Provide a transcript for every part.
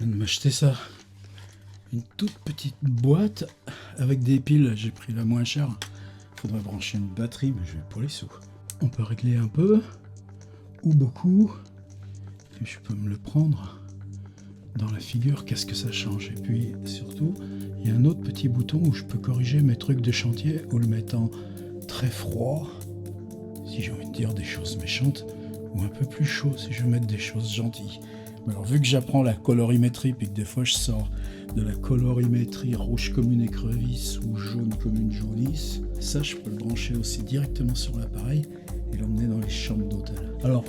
Je viens de m'acheter ça. Une toute petite boîte avec des piles. J'ai pris la moins chère. Faudrait brancher une batterie, mais je vais pour les sous. On peut régler un peu ou beaucoup. Et je peux me le prendre dans la figure. Qu'est-ce que ça change? Et puis surtout, il y a un autre petit bouton où je peux corriger mes trucs de chantier ou le mettre en très froid, si j'ai envie de dire des choses méchantes, ou un peu plus chaud si je veux mettre des choses gentilles. Mais alors vu que j'apprends la colorimétrie puis que des fois je sors de la colorimétrie rouge comme une écrevisse ou jaune comme une jaunisse, ça je peux le brancher aussi directement sur l'appareil et l'emmener dans les chambres d'hôtel. Alors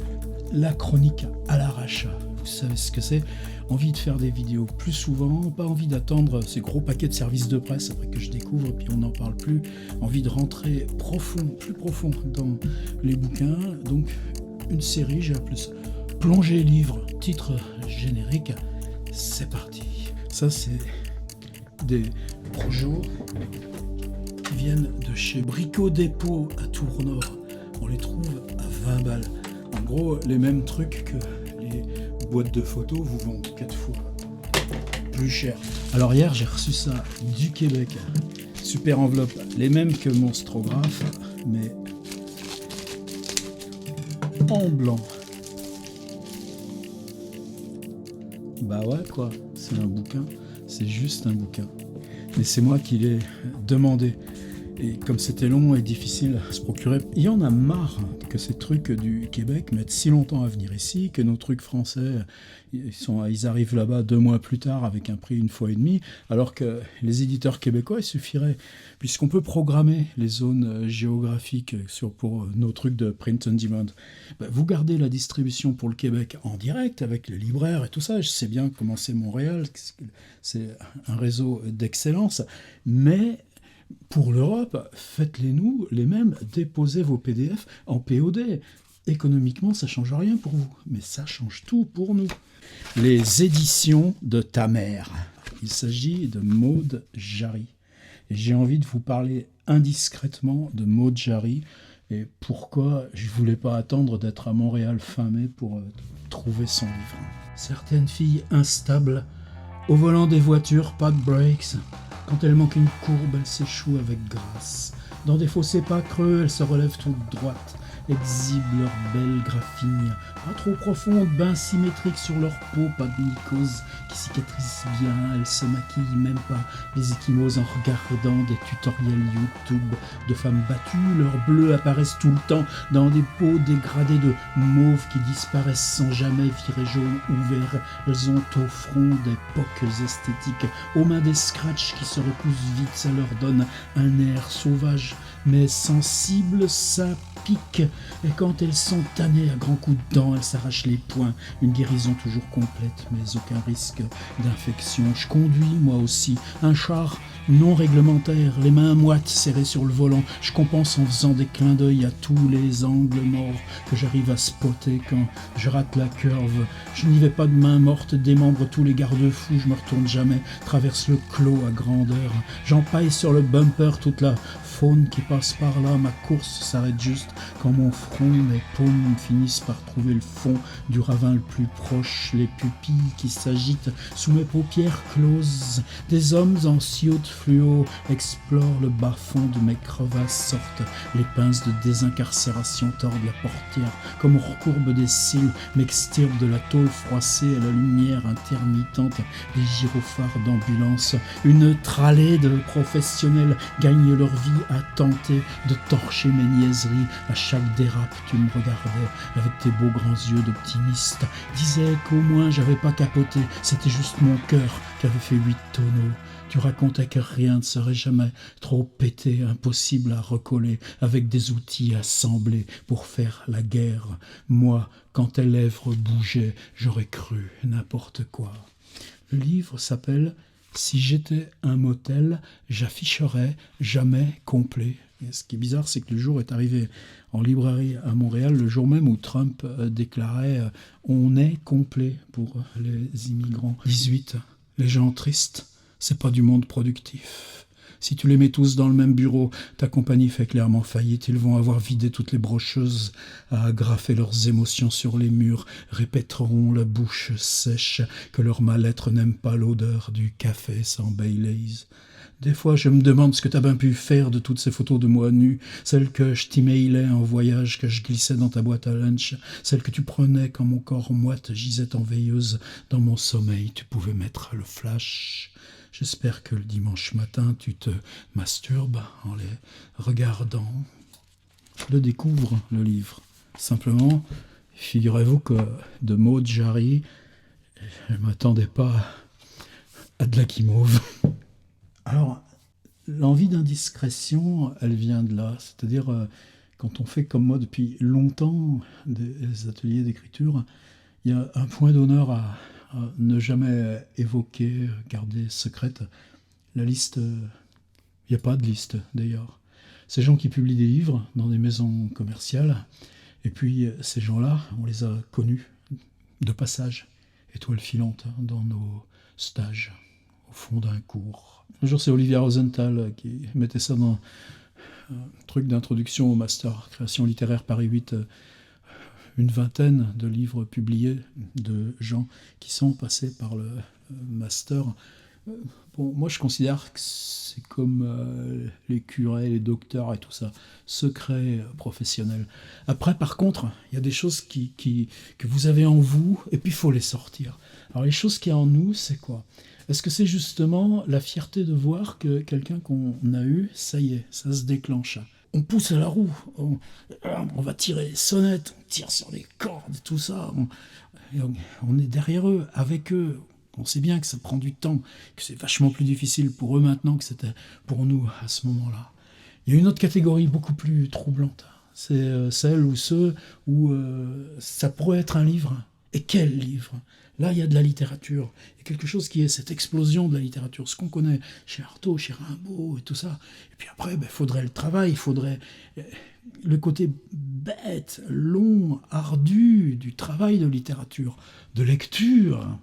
la chronique à l'arrache, vous savez ce que c'est? Envie de faire des vidéos plus souvent, pas envie d'attendre ces gros paquets de services de presse après que je découvre et puis on n'en parle plus, envie de rentrer profond, plus profond dans les bouquins, donc une série, j'ai appelé ça Plongée livre, titre générique, c'est parti. Ça c'est des projets qui viennent de chez Brico Dépôt à Tournord, on les trouve à 20 balles. En gros, les mêmes trucs que les boîtes de photos vous vendent 4 fois plus cher. Alors hier, j'ai reçu ça du Québec. Super enveloppe, les mêmes que Monstrographe, mais en blanc. Bah ouais, quoi, c'est un bouquin, c'est juste un bouquin. Mais c'est moi qui l'ai demandé. Et comme c'était long et difficile à se procurer, il y en a marre que ces trucs du Québec mettent si longtemps à venir ici, que nos trucs français, ils arrivent là-bas 2 mois plus tard avec un prix 1,5 fois, alors que les éditeurs québécois, il suffirait, puisqu'on peut programmer les zones géographiques pour nos trucs de print on demand. Vous gardez la distribution pour le Québec en direct avec les libraires et tout ça, je sais bien comment c'est Montréal, c'est un réseau d'excellence, mais pour l'Europe, faites-les-nous les mêmes, déposez vos PDF en POD. Économiquement, ça ne change rien pour vous, mais ça change tout pour nous. Les éditions de ta mère. Il s'agit de Maud Jarry. Et j'ai envie de vous parler indiscrètement de Maud Jarry et pourquoi je ne voulais pas attendre d'être à Montréal fin mai pour trouver son livre. Certaines filles instables, au volant des voitures, pas de brakes. Quand elle manque une courbe, elle s'échoue avec grâce. Dans des fossés pas creux, elle se relève toute droite, exhibe leurs belles graffignes, pas trop profondes, bains symétriques sur leur peau, pas de mycose, qui cicatrisent bien, elles se maquillent même pas, les échymoses en regardant des tutoriels YouTube de femmes battues, leurs bleus apparaissent tout le temps dans des peaux dégradées de mauve qui disparaissent sans jamais virer jaune ou vert. Elles ont au front des poques esthétiques, aux mains des scratchs qui se repoussent vite, ça leur donne un air sauvage mais sensible, ça pique. Et quand elles sont tannées à grands coups de dents, elles s'arrachent les poings. Une guérison toujours complète, mais aucun risque d'infection. Je conduis, moi aussi, un char non réglementaire, les mains moites serrées sur le volant. Je compense en faisant des clins d'œil à tous les angles morts que j'arrive à spotter quand je rate la curve. Je n'y vais pas de main morte, démembre tous les garde-fous, je me retourne jamais, traverse le clos à grandeur. J'empaille sur le bumper toute la faune qui passe par là, ma course s'arrête juste quand mon front, mes paumes finissent par trouver le fond du ravin le plus proche, les pupilles qui s'agitent sous mes paupières closes. Des hommes en ciots de fluo explorent le bas-fond de mes crevasses, sortent les pinces de désincarcération, tordent la portière comme on recourbe des cils, m'extirpent de la tôle froissée à la lumière intermittente des gyrophares d'ambulance. Une tralée de professionnels gagnent leur vie à tenter de torcher mes niaiseries. À chaque dérape, tu me regardais avec tes beaux grands yeux d'optimiste, disais qu'au moins j'avais pas capoté, c'était juste mon cœur qui avait fait 8 tonneaux. Tu racontais que rien ne serait jamais trop pété, impossible à recoller, avec des outils assemblés pour faire la guerre. Moi, quand tes lèvres bougeaient, j'aurais cru n'importe quoi. Le livre s'appelle « Si j'étais un motel, j'afficherais jamais complet ». Et ce qui est bizarre, c'est que le jour est arrivé en librairie à Montréal, le jour même où Trump déclarait « On est complet pour les immigrants ». 18. Les gens tristes, c'est pas du monde productif. Si tu les mets tous dans le même bureau, ta compagnie fait clairement faillite. Ils vont avoir vidé toutes les brocheuses, à agrafer leurs émotions sur les murs, répéteront la bouche sèche que leur mal-être n'aime pas l'odeur du café sans Baileys. Des fois, je me demande ce que t'as bien pu faire de toutes ces photos de moi nu, celles que je t'emailais en voyage, que je glissais dans ta boîte à lunch, celles que tu prenais quand mon corps moite gisait en veilleuse dans mon sommeil. Tu pouvais mettre le flash. J'espère que le dimanche matin, tu te masturbes en les regardant. Je le découvre, le livre. Simplement, figurez-vous que de Maud Jarry, je ne m'attendais pas à de la guimauve. Alors, l'envie d'indiscrétion, elle vient de là. C'est-à-dire, quand on fait comme moi depuis longtemps des ateliers d'écriture, il y a un point d'honneur à ne jamais évoquer, garder secrète la liste. Il n'y a pas de liste, d'ailleurs. Ces gens qui publient des livres dans des maisons commerciales, et puis ces gens-là, on les a connus de passage, étoile filante dans nos stages, au fond d'un cours. Un jour, c'est Olivier Rosenthal qui mettait ça dans un truc d'introduction au master création littéraire Paris 8, une vingtaine de livres publiés de gens qui sont passés par le master. Bon, moi, je considère que c'est comme les curés, les docteurs et tout ça, secret professionnel. Après, par contre, il y a des choses que vous avez en vous, et puis il faut les sortir. Alors, les choses qu'il y a en nous, c'est quoi ? Est-ce que c'est justement la fierté de voir que quelqu'un qu'on a eu, ça y est, ça se déclenche ? On pousse à la roue, on va tirer les sonnettes, on tire sur les cordes, tout ça. On est derrière eux, avec eux. On sait bien que ça prend du temps, que c'est vachement plus difficile pour eux maintenant que c'était pour nous à ce moment-là. Il y a une autre catégorie beaucoup plus troublante. C'est celle ou ceux où ça pourrait être un livre. Et quel livre ? Là, il y a de la littérature. Il y a quelque chose qui est cette explosion de la littérature. Ce qu'on connaît chez Artaud, chez Rimbaud et tout ça. Et puis après, il faudrait le travail, il faudrait le côté bête, long, ardu du travail de littérature, de lecture.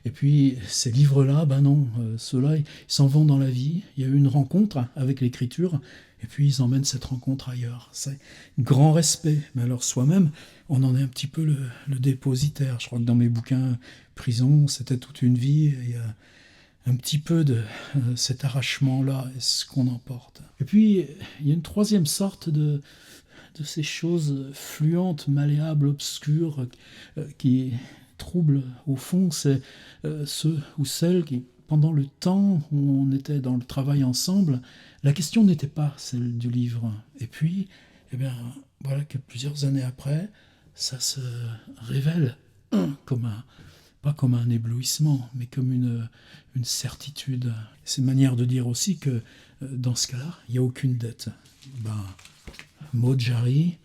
Et puis, ces livres-là, ben non, ceux-là, ils s'en vont dans la vie. Il y a eu une rencontre avec l'écriture, et puis ils emmènent cette rencontre ailleurs. C'est grand respect. Mais alors, soi-même, on en est un petit peu le dépositaire. Je crois que dans mes bouquins, Prison, c'était toute une vie. Il y a un petit peu de cet arrachement-là, et ce qu'on emporte. Et puis, il y a une troisième sorte de ces choses fluentes, malléables, obscures, qui troublent au fond, c'est ceux ou celles qui, pendant le temps où on était dans le travail ensemble, la question n'était pas celle du livre. Et puis, eh bien, voilà que plusieurs années après, ça se révèle comme pas comme un éblouissement, mais comme une certitude. C'est une manière de dire aussi que dans ce cas-là, il n'y a aucune dette. Maud Jarry,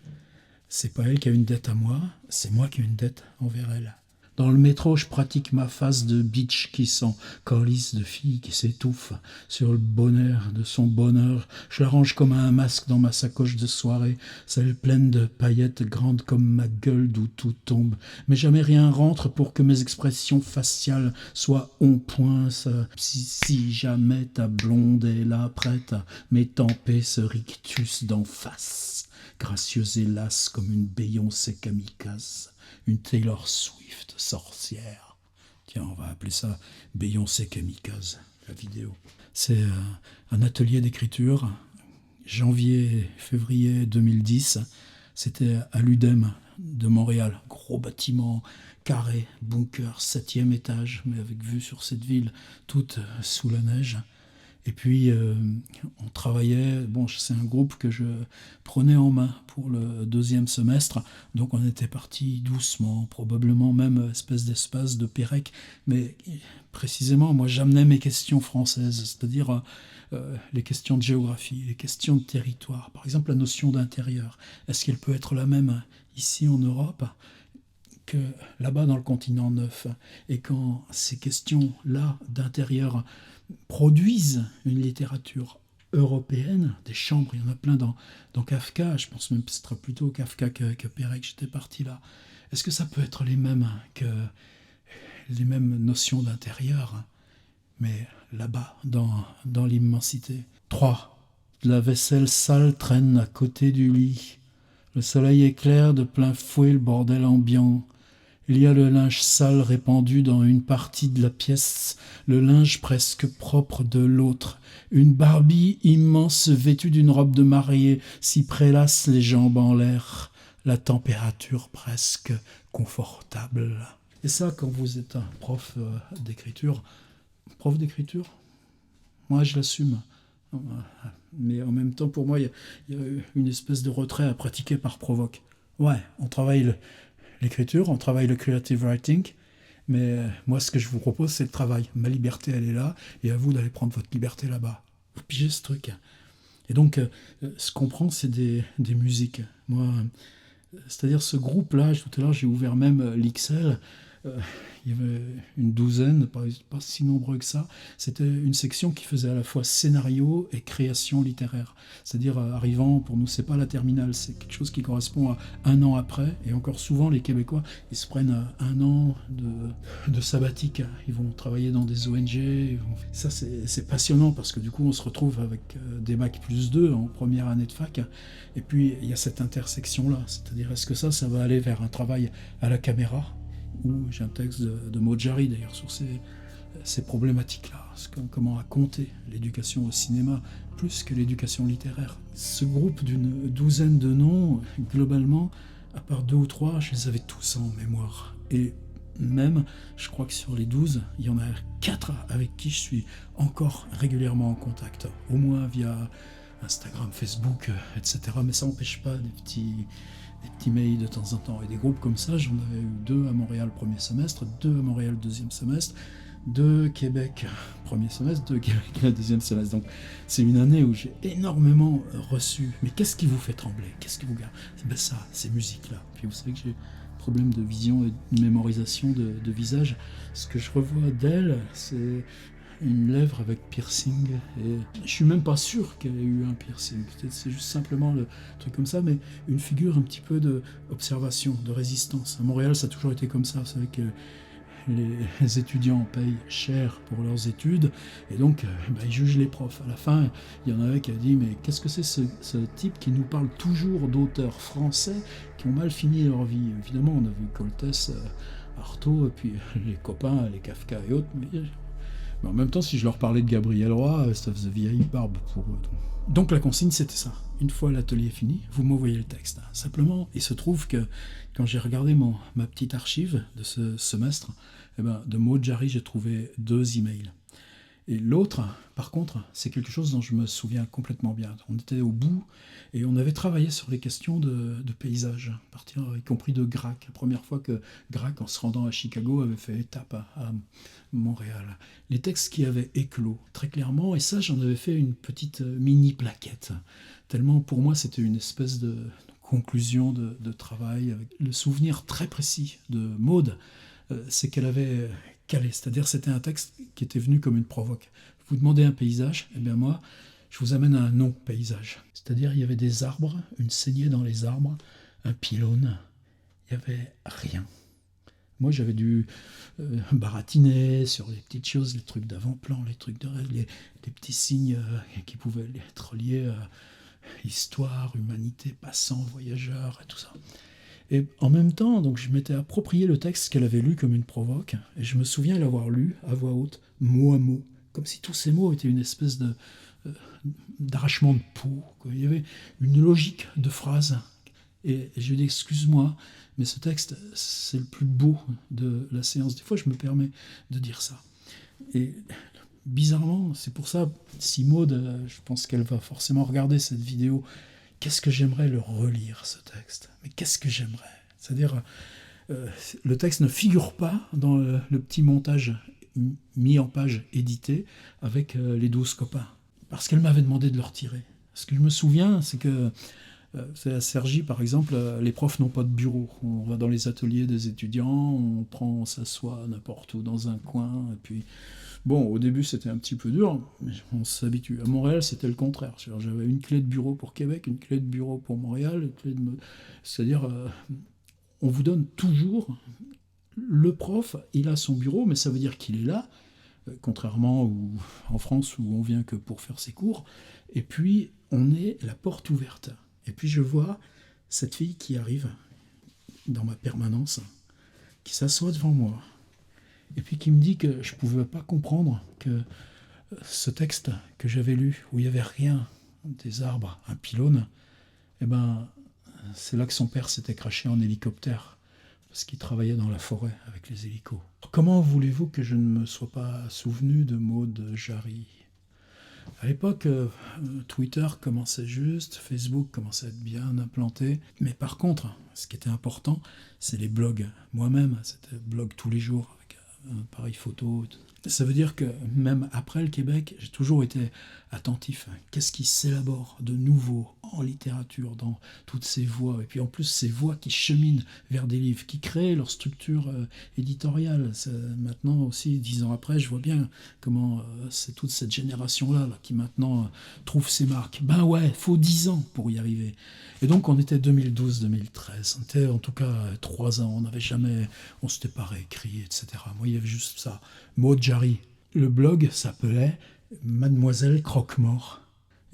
c'est pas elle qui a une dette à moi, c'est moi qui ai une dette envers elle. Dans le métro, je pratique ma face de bitch qui sent corlice de fille qui s'étouffe sur le bonheur de son bonheur. Je la range comme un masque dans ma sacoche de soirée, celle pleine de paillettes grandes comme ma gueule d'où tout tombe. Mais jamais rien rentre pour que mes expressions faciales soient on point. Si jamais ta blonde est là, prête à m'étamper ce rictus d'en face, gracieuse et lasse comme une Beyoncé kamikaze. Une Taylor Swift sorcière. Tiens, on va appeler ça Beyoncé Kamikaze, la vidéo. C'est un atelier d'écriture, janvier-février 2010. C'était à l'UDEM de Montréal. Gros bâtiment, carré, bunker, 7e étage, mais avec vue sur cette ville, toute sous la neige. Et puis, on travaillait, c'est un groupe que je prenais en main pour le 2e semestre, donc on était parti doucement, probablement même espèce d'espace de Pérec, mais précisément, moi j'amenais mes questions françaises, c'est-à-dire les questions de géographie, les questions de territoire, par exemple la notion d'intérieur, est-ce qu'elle peut être la même ici en Europe que là-bas dans le continent neuf? Et quand ces questions-là d'intérieur produisent une littérature européenne, des chambres, il y en a plein dans Kafka, je pense même que ce sera plutôt Kafka que Pérec, j'étais parti là. Est-ce que ça peut être les mêmes notions d'intérieur? mais là-bas, dans l'immensité. 3. La vaisselle sale traîne à côté du lit. Le soleil éclaire de plein fouet le bordel ambiant. Il y a le linge sale répandu dans une partie de la pièce, le linge presque propre de l'autre. Une Barbie immense vêtue d'une robe de mariée s'y prélasse les jambes en l'air. La température presque confortable. Et ça, quand vous êtes un d'écriture, prof d'écriture, moi je l'assume. Mais en même temps, pour moi, il y a une espèce de retrait à pratiquer par provoque. Ouais, on travaille l'écriture, on travaille le creative writing, mais moi, ce que je vous propose, c'est le travail. Ma liberté, elle est là, et à vous d'aller prendre votre liberté là-bas. Vous pigez ce truc. Et donc, ce qu'on prend, c'est des musiques. Moi, c'est-à-dire ce groupe-là, tout à l'heure, j'ai ouvert même l'XL. Il y avait une douzaine, pas si nombreux que ça. C'était une section qui faisait à la fois scénario et création littéraire. C'est-à-dire, arrivant, pour nous, c'est pas la terminale, c'est quelque chose qui correspond à un an après. Et encore souvent, les Québécois, ils se prennent un an de sabbatique. Ils vont travailler dans des ONG. Ça, c'est passionnant parce que du coup, on se retrouve avec des Bac plus 2 en première année de fac. Et puis, il y a cette intersection-là. C'est-à-dire, est-ce que ça va aller vers un travail à la caméra ? Où j'ai un texte de Maud Jarry d'ailleurs sur ces problématiques-là, comment raconter l'éducation au cinéma plus que l'éducation littéraire. Ce groupe d'une douzaine de noms, globalement, à part 2 ou 3, je les avais tous en mémoire. Et même, je crois que sur les 12, il y en a 4 avec qui je suis encore régulièrement en contact, au moins via Instagram, Facebook, etc. Mais ça n'empêche pas des petits mails de temps en temps. Et des groupes comme ça, j'en avais eu 2 à Montréal premier semestre, 2 à Montréal deuxième semestre, 2 Québec premier semestre, 2 Québec deuxième semestre. Donc c'est une année où j'ai énormément reçu. Mais qu'est-ce qui vous fait trembler ? Qu'est-ce qui vous garde ? Ben ça, ces musiques-là. Puis vous savez que j'ai problème de vision et de mémorisation de visage. Ce que je revois d'elle, c'est une lèvre avec piercing, et je suis même pas sûr qu'elle ait eu un piercing, peut-être c'est juste simplement le truc comme ça, mais une figure un petit peu d'observation, de résistance. À Montréal, ça a toujours été comme ça, vous savez que les étudiants payent cher pour leurs études, et donc ils jugent les profs. À la fin, il y en avait qui a dit, mais qu'est-ce que c'est ce type qui nous parle toujours d'auteurs français qui ont mal fini leur vie ? Évidemment, on a vu Coltès, Artaud, et puis les copains, les Kafka et autres, mais en même temps, si je leur parlais de Gabriel Roy, ça faisait vieille barbe pour eux. Donc la consigne, c'était ça. Une fois l'atelier fini, vous m'envoyez le texte. Simplement, il se trouve que quand j'ai regardé ma petite archive de ce semestre, de Maud Jarry, j'ai trouvé 2 emails. Et l'autre, par contre, c'est quelque chose dont je me souviens complètement bien. On était au bout et on avait travaillé sur les questions de paysage, à partir, y compris de Grac. La première fois que Grac, en se rendant à Chicago, avait fait étape à Montréal. Les textes qui avaient éclos, très clairement, et ça, j'en avais fait une petite mini-plaquette. Tellement, pour moi, c'était une espèce de conclusion de travail, avec le souvenir très précis de Maud, c'est qu'elle avait calé, c'est-à-dire c'était un texte qui était venu comme une provoque. Vous demandez un paysage, et bien moi, je vous amène à un non-paysage. C'est-à-dire il y avait des arbres, une saignée dans les arbres, un pylône, il n'y avait rien. Moi, j'avais dû baratiner sur les petites choses, les trucs d'avant-plan, les trucs les petits signes qui pouvaient être liés à histoire, humanité, passant, voyageur, et tout ça. Et en même temps, donc, je m'étais approprié le texte qu'elle avait lu comme une provoque, et je me souviens l'avoir lu à voix haute, mot à mot, comme si tous ces mots étaient une espèce d'arrachement de peau. Il y avait une logique de phrase. Et je lui ai dit, excuse-moi, mais ce texte, c'est le plus beau de la séance. Des fois, je me permets de dire ça. Et bizarrement, c'est pour ça, si Maud, je pense qu'elle va forcément regarder cette vidéo, qu'est-ce que j'aimerais le relire, ce texte ? Mais qu'est-ce que j'aimerais ? C'est-à-dire, le texte ne figure pas dans le petit montage mis en page édité avec les 12 copains. Parce qu'elle m'avait demandé de le retirer. Ce que je me souviens, c'est que c'est à Cergy, par exemple, les profs n'ont pas de bureau. On va dans les ateliers des étudiants, on s'assoit n'importe où dans un coin, et puis... Bon, au début, c'était un petit peu dur, mais on s'habitue. À Montréal, c'était le contraire. J'avais une clé de bureau pour Québec, une clé de bureau pour Montréal. C'est-à-dire, on vous donne toujours... Le prof, il a son bureau, mais ça veut dire qu'il est là, contrairement en France où on vient que pour faire ses cours. Et puis, on est la porte ouverte. Et puis, je vois cette fille qui arrive dans ma permanence, qui s'assoit devant moi, et puis qui me dit que je ne pouvais pas comprendre que ce texte que j'avais lu, où il n'y avait rien, des arbres, un pylône, eh ben, c'est là que son père s'était craché en hélicoptère, parce qu'il travaillait dans la forêt avec les hélicos. Comment voulez-vous que je ne me sois pas souvenu de Maud Jarry ? À l'époque, Twitter commençait juste, Facebook commençait à être bien implanté. Mais par contre, ce qui était important, c'est les blogs. Moi-même, c'était blog tous les jours, avec un appareil photo. Ça veut dire que même après le Québec, j'ai toujours été attentif. Qu'est-ce qui s'élabore de nouveau en littérature, dans toutes ces voix, et puis en plus ces voix qui cheminent vers des livres, qui créent leur structure éditoriale. Maintenant aussi, 10 ans après, je vois bien comment c'est toute cette génération-là là, qui maintenant trouve ses marques. Ben ouais, il faut 10 ans pour y arriver. Et donc on était 2012-2013, on était en tout cas 3 ans, on s'était pas réécrit, etc. Moi, il y avait juste ça. Maud Jarry. Le blog s'appelait Mademoiselle Croque-Mort.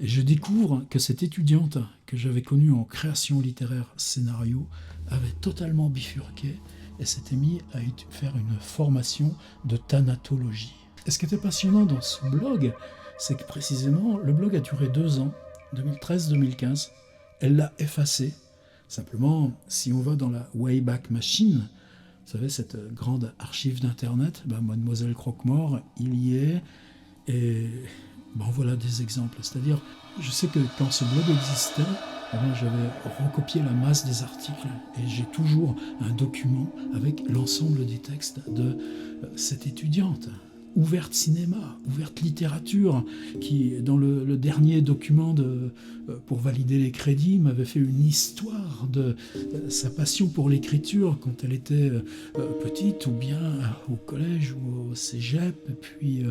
Et je découvre que cette étudiante que j'avais connue en création littéraire scénario avait totalement bifurqué et s'était mise à faire une formation de thanatologie. Et ce qui était passionnant dans ce blog, c'est que précisément, le blog a duré 2 ans, 2013-2015. Elle l'a effacé. Simplement, si on va dans la Wayback Machine, vous savez, cette grande archive d'Internet, Mademoiselle Croque-Mort, il y est. Et voilà des exemples. C'est-à-dire, je sais que quand ce blog existait, j'avais recopié la masse des articles et j'ai toujours un document avec l'ensemble des textes de cette étudiante. Ouverte cinéma, ouverte littérature, qui, dans le dernier document pour valider les crédits, m'avait fait une histoire de sa passion pour l'écriture quand elle était petite, ou bien au collège ou au cégep, et puis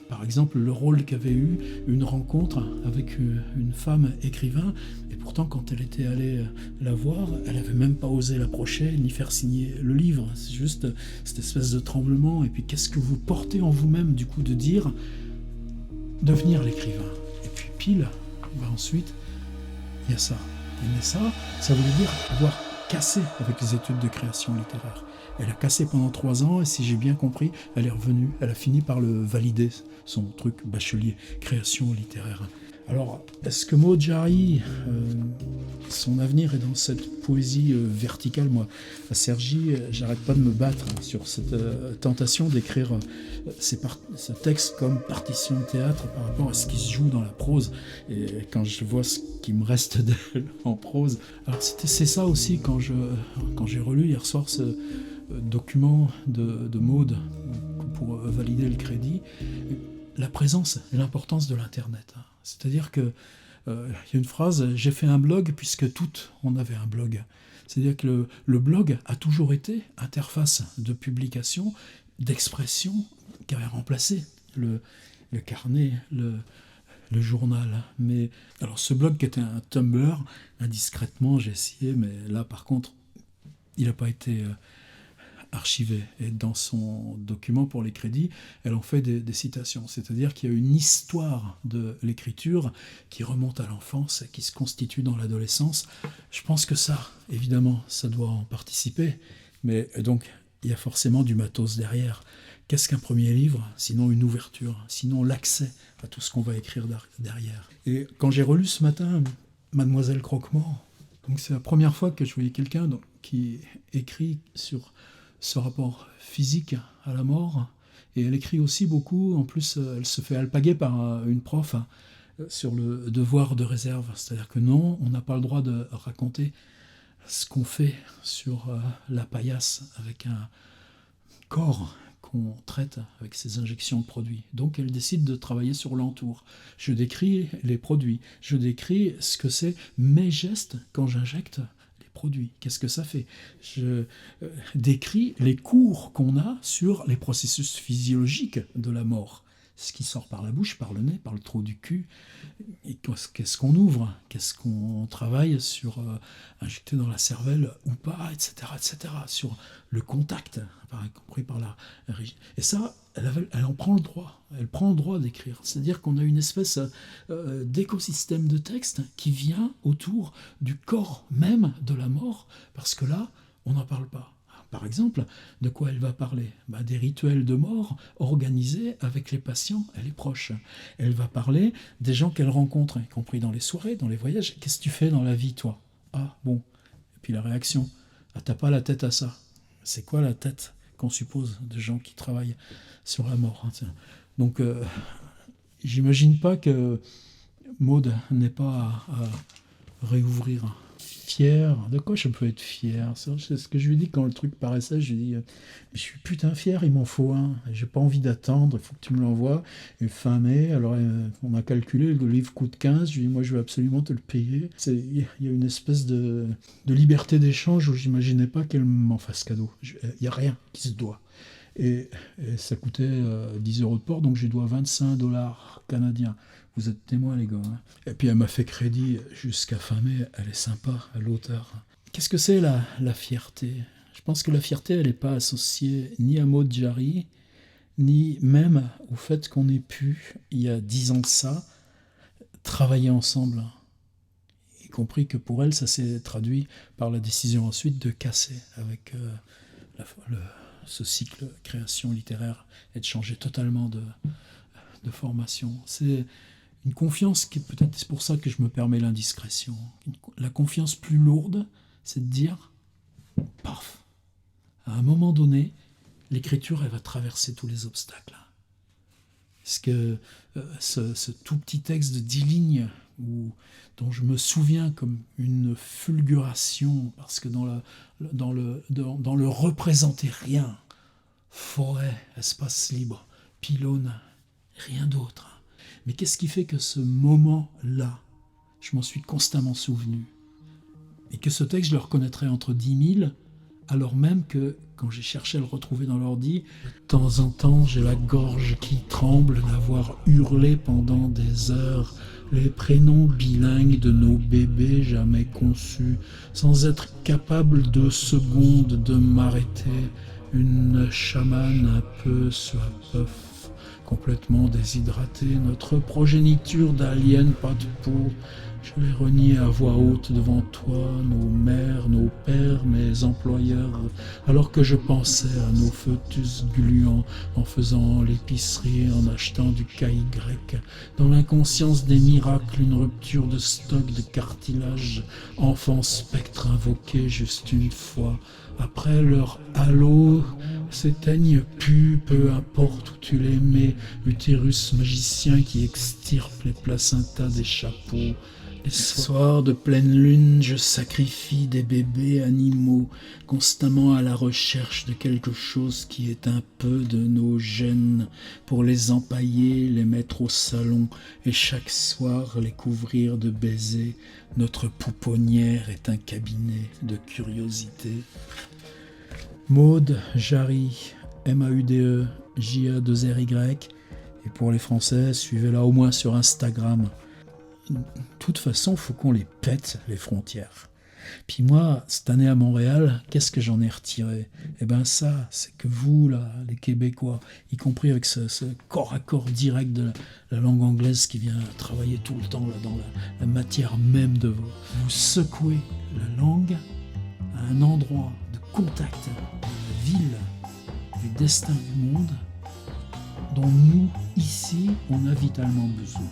par exemple le rôle qu'avait eu une rencontre avec une femme écrivain, et pourtant quand elle était allée la voir, elle n'avait même pas osé l'approcher ni faire signer le livre. C'est juste cette espèce de tremblement. Et puis qu'est-ce que vous portez en vous-même du coup de dire devenir l'écrivain. Et puis pile, ensuite il y a ça. Et ça voulait dire avoir cassé avec les études de création littéraire. Elle a cassé pendant 3 ans, et si j'ai bien compris, elle est revenue, elle a fini par le valider, son truc bachelier, création littéraire. Alors, est-ce que Maud Jarry, son avenir est dans cette poésie verticale ? Moi, à Cergy, j'arrête pas de me battre sur cette tentation d'écrire ce texte comme partition de théâtre par rapport à ce qui se joue dans la prose. Et quand je vois ce qui me reste d'elle en prose... Alors, c'est ça aussi, quand j'ai relu hier soir ce document de Maud pour valider le crédit, la présence et l'importance de l'Internet. C'est-à-dire que y a une phrase, j'ai fait un blog puisque toutes on avait un blog. C'est-à-dire que le blog a toujours été interface de publication, d'expression, qui avait remplacé le carnet, le journal. Mais alors ce blog qui était un Tumblr, indiscrètement j'ai essayé, mais là par contre il n'a pas été archivé. Et dans son document pour les crédits, elle en fait des citations. C'est-à-dire qu'il y a une histoire de l'écriture qui remonte à l'enfance et qui se constitue dans l'adolescence. Je pense que ça, évidemment, ça doit en participer. Mais donc, il y a forcément du matos derrière. Qu'est-ce qu'un premier livre, sinon une ouverture, sinon l'accès à tout ce qu'on va écrire derrière. Et quand j'ai relu ce matin Mademoiselle Croque-Mort, donc c'est la première fois que je voyais quelqu'un qui écrit sur ce rapport physique à la mort, et elle écrit aussi beaucoup. En plus, elle se fait alpaguer par une prof sur le devoir de réserve, c'est-à-dire que non, on n'a pas le droit de raconter ce qu'on fait sur la paillasse avec un corps qu'on traite avec ces injections de produits. Donc elle décide de travailler sur l'entour. Je décris les produits, je décris ce que c'est mes gestes quand j'injecte produit. Qu'est-ce que ça fait ? Je décris les cours qu'on a sur les processus physiologiques de la mort. ce qui sort par la bouche, par le nez, par le trou du cul. Et qu'est-ce qu'on ouvre? Qu'est-ce qu'on travaille sur injecter dans la cervelle ou pas, etc., etc. Sur le contact, compris par la... Et ça, elle en prend le droit. Elle prend le droit d'écrire. C'est-à-dire qu'on a une espèce d'écosystème de texte qui vient autour du corps même de la mort, parce que là, on n'en parle pas. Par exemple, de quoi elle va parler? Des rituels de mort organisés avec les patients et les proches. Elle va parler des gens qu'elle rencontre, y compris dans les soirées, dans les voyages. Qu'est-ce que tu fais dans la vie, toi? Ah, bon. Et puis la réaction. Ah, t'as pas la tête à ça. C'est quoi la tête qu'on suppose de gens qui travaillent sur la mort, hein, donc, j'imagine pas que Maud n'ait pas à réouvrir. Fier, de quoi je peux être fier? C'est ce que je lui dis quand le truc paraissait. Je lui dis, je suis putain fier, il m'en faut un. J'ai pas envie d'attendre, il faut que tu me l'envoies. Et fin mai, alors on a calculé, le livre coûte 15. Je lui dis, moi je veux absolument te le payer. Il y a une espèce de liberté d'échange où j'imaginais pas qu'elle m'en fasse cadeau. Il y a rien qui se doit. Et ça coûtait 10 € de port, donc je lui dois 25 $ canadiens. Vous êtes témoins, les gars. Hein. Et puis elle m'a fait crédit jusqu'à fin mai. Elle est sympa, l'auteur. Qu'est-ce que c'est la fierté? Je pense que la fierté, elle n'est pas associée ni à Maud Jarry, ni même au fait qu'on ait pu, il y a 10 ans de ça, travailler ensemble. Y compris que pour elle, ça s'est traduit par la décision ensuite de casser avec ce cycle création littéraire et de changer totalement de formation. C'est une confiance qui, peut-être c'est pour ça que je me permets l'indiscrétion. La confiance plus lourde, c'est de dire, paf, à un moment donné, l'écriture, elle va traverser tous les obstacles. Parce que ce tout petit texte de 10 lignes, dont je me souviens comme une fulguration, parce que dans le représenter rien, forêt, espace libre, pylône, rien d'autre. Mais qu'est-ce qui fait que ce moment-là, je m'en suis constamment souvenu? Et que ce texte, je le reconnaîtrais entre 10 000, alors même que, quand j'ai cherché à le retrouver dans l'ordi, de temps en temps, j'ai la gorge qui tremble d'avoir hurlé pendant des heures les prénoms bilingues de nos bébés jamais conçus, sans être capable 2 secondes de m'arrêter, une chamane un peu soif, complètement déshydratée, notre progéniture d'aliens pas de peau. Je vais renier à voix haute devant toi, nos mères, nos pères, mes employeurs, alors que je pensais à nos fœtus gluants en faisant l'épicerie, en achetant du KY. Dans l'inconscience des miracles, une rupture de stock de cartilage, enfant spectre invoqué juste une fois. Après leur halo s'éteignent plus, peu importe où tu les mets, utérus magicien qui extirpe les placentas des chapeaux. Les soirs de pleine lune, je sacrifie des bébés animaux, constamment à la recherche de quelque chose qui est un peu de nos gènes, pour les empailler, les mettre au salon, et chaque soir les couvrir de baisers. Notre pouponnière est un cabinet de curiosité. Maud Jarry, M-A-U-D-E, J-A-2-R-Y, et pour les Français, suivez-la au moins sur Instagram. De toute façon, il faut qu'on les pète, les frontières. Puis moi, cette année à Montréal, qu'est-ce que j'en ai retiré? Eh bien ça, c'est que vous, là, les Québécois, y compris avec ce corps à corps direct de la langue anglaise qui vient travailler tout le temps là, dans la matière même de vous secouez la langue à un endroit de contact de la ville, du destin du monde, dont nous, ici, on a vitalement besoin.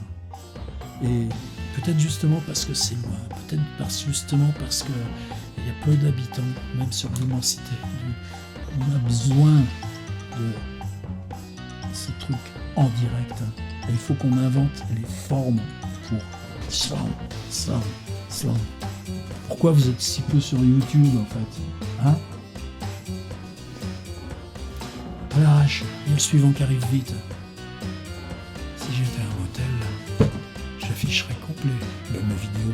Et peut-être justement parce que c'est loin, peut-être justement parce qu'il y a peu d'habitants, même sur l'immensité. On a besoin de ce truc en direct. Et il faut qu'on invente les formes pour slam. Pourquoi vous êtes si peu sur YouTube en fait, hein? À l'arrache, il y a le suivant qui arrive vite. Si j'étais un motel, j'afficherais complet de mes vidéos.